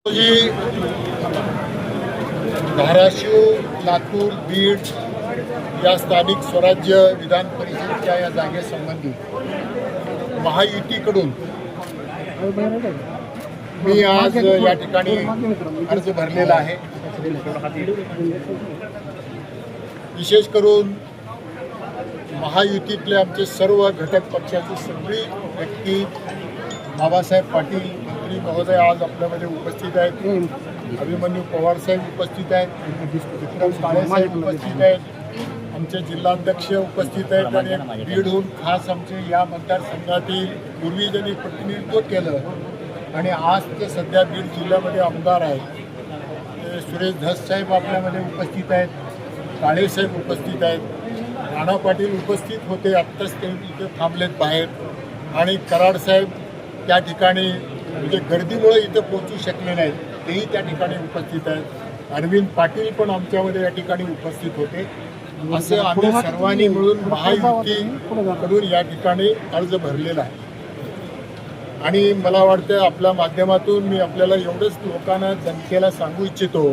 जी धाराशिव, लातूर, बीड या स्थानिक स्वराज्य विधान परिषदेच्या या जागेसंबंधी महायुतीकडून मी आज या ठिकाणी अर्ज भरलेला आहे। विशेष करून महायुतीतले आमचे सर्व घटक पक्षाची सगळी व्यक्ती बाबासाहेब पाटील मंत्री महोदय आज आपल्यामध्ये उपस्थित आहेत, अभिमन्यू पवार साहेब उपस्थित आहेत, विक्रम काळे साहेब उपस्थित आहेत, आमचे जिल्हाध्यक्ष उपस्थित आहेत आणि बीडहून खास आमचे या मतदारसंघातील पूर्वी ज्यांनी प्रतिनिधित्व केलं आणि आज ते सध्या बीड जिल्ह्यामध्ये आमदार आहेत ते सुरेश धस साहेब आपल्यामध्ये उपस्थित आहेत, काळे साहेब उपस्थित आहेत, राणा पाटील उपस्थित होते, आत्ताच ते इथे थांबलेत बाहेर, आणि कराड साहेब त्या ठिकाणी म्हणजे गर्दीमुळे इथं पोहोचू शकले नाहीत, तेही त्या ठिकाणी उपस्थित आहेत। अरविंद पाटील पण आमच्यामध्ये या ठिकाणी उपस्थित होते। असं आम्ही सर्वांनी मिळून महायुतीकडून या ठिकाणी अर्ज भरलेला आहे आणि मला वाटतं आपल्या माध्यमातून मी आपल्याला एवढंच लोकांना जनतेला सांगू इच्छितो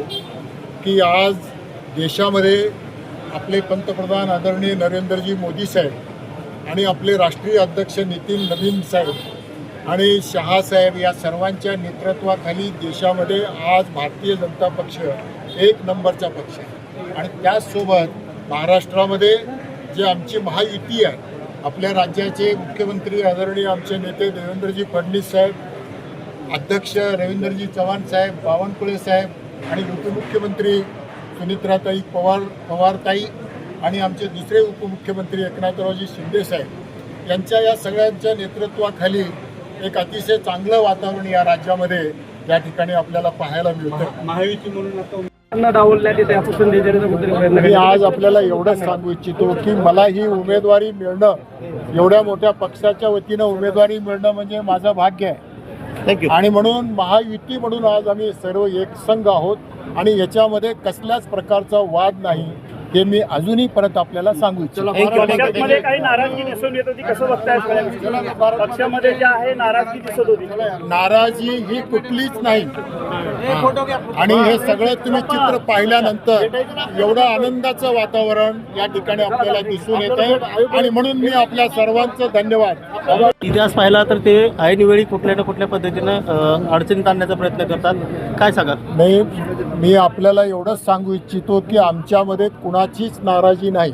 की आज देशामध्ये आपले पंतप्रधान आदरणीय नरेंद्रजी मोदी साहेब आणि आपले राष्ट्रीय अध्यक्ष नितीन नवीन साहेब आणि शहा साहेब या सर्वांच्या नेतृत्वाखाली देशामध्ये आज भारतीय जनता पक्ष एक नंबरचा पक्ष आहे आणि त्याचसोबत महाराष्ट्रामध्ये जे आमची महायुती आहे, आपल्या राज्याचे मुख्यमंत्री आदरणीय आमचे नेते देवेंद्रजी फडणवीस साहेब, अध्यक्ष रवींद्रजी चव्हाण साहेब, बावनकुळे साहेब आणि उपमुख्यमंत्री सुनित्राताई पवारताई आणि आमचे दुसरे उपमुख्यमंत्री एकनाथरावजी शिंदे साहेब यांच्या या सगळ्यांच्या नेतृत्वाखाली एक अतिशय चांगलं वातावरण या राज्यामध्ये या ठिकाणी आपल्याला पाहायला मिळतं। महायुती म्हणून डावलण्यात येते आपण मी आज आपल्याला एवढंच सांगू इच्छितो की मला ही उमेदवारी मिळणं, एवढ्या मोठ्या पक्षाच्या वतीनं उमेदवारी मिळणं म्हणजे माझं भाग्य आहे आणि म्हणून महायुती म्हणून आज आम्ही सर्व एक संघ आहोत आणि याच्यामध्ये कसल्याच प्रकारचा वाद नाही हे मी अजूनही परत आपल्याला सांगू इच्छितो। पक्षामध्ये काही नाराजगी दिसून येत होती, कसं बघताय? पक्षामध्ये जे आहे नाराजगी दिसत होती, नाराजी ही कुठलीच नाही आणि हे सगळं तुम्ही चित्र पाहिल्यानंतर एवढं आनंदाचं वातावरण या ठिकाणी आपल्याला दिसून येत आहे आणि म्हणून मी आपल्या सर्वांचं धन्यवाद। इतिहास पाहिला तर ते ऐनवेळी कुठल्या ना कुठल्या पद्धतीनं अडचणीत आणण्याचा प्रयत्न करतात, काय सांगा? नाही, मी आपल्याला एवढंच सांगू इच्छितो की आमच्यामध्ये कुणाचीच नाराजी नाही।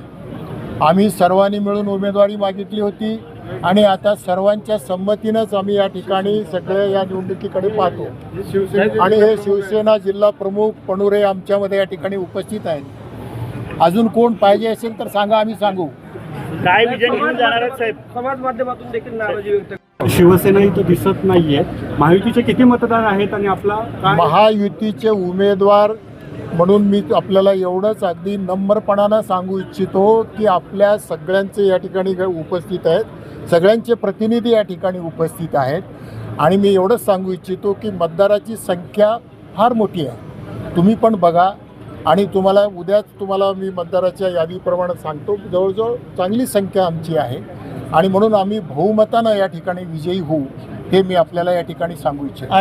आम्ही सर्वांनी मिळून उमेदवारी मागितली होती आणि आता सर्वांच्या संमतीनंच आम्ही या ठिकाणी सगळे या निवडणुकीकडे पाहतो आणि हे शिवसेना जिल्हा प्रमुख पणुरे आमच्यामध्ये या ठिकाणी उपस्थित आहेत। अजून कोण पाहिजे असेल तर सांगा, आम्ही सांगू। काय विजन घेऊन जाणार आहेत साहेब? समाज माध्यमातून देखील नाराजी व्यक्त शिवसेना इथं दिसत नाहीये, महायुतीचे किती मतदार आहेत आणि आपला महायुतीचे उमेदवार म्हणून मी आपल्याला एवढंच अगदी नम्रपणानं सांगू इच्छितो की आपल्या सगळ्यांचे या ठिकाणी उपस्थित आहेत, सगळ्यांचे प्रतिनिधी या ठिकाणी उपस्थित आहेत आणि मी एवढंच सांगू इच्छितो की मतदाराची संख्या फार मोठी आहे। तुम्ही पण बघा आणि उद्याच तुम्हाला मी मतदाराच्या यादीप्रमाणे सांगतो, जवळजवळ चांगली संख्या आमची आहे आणि म्हणून आम्ही बहुमतानं या ठिकाणी विजयी होऊ हे मी आपल्याला या ठिकाणी सांगू इच्छितो।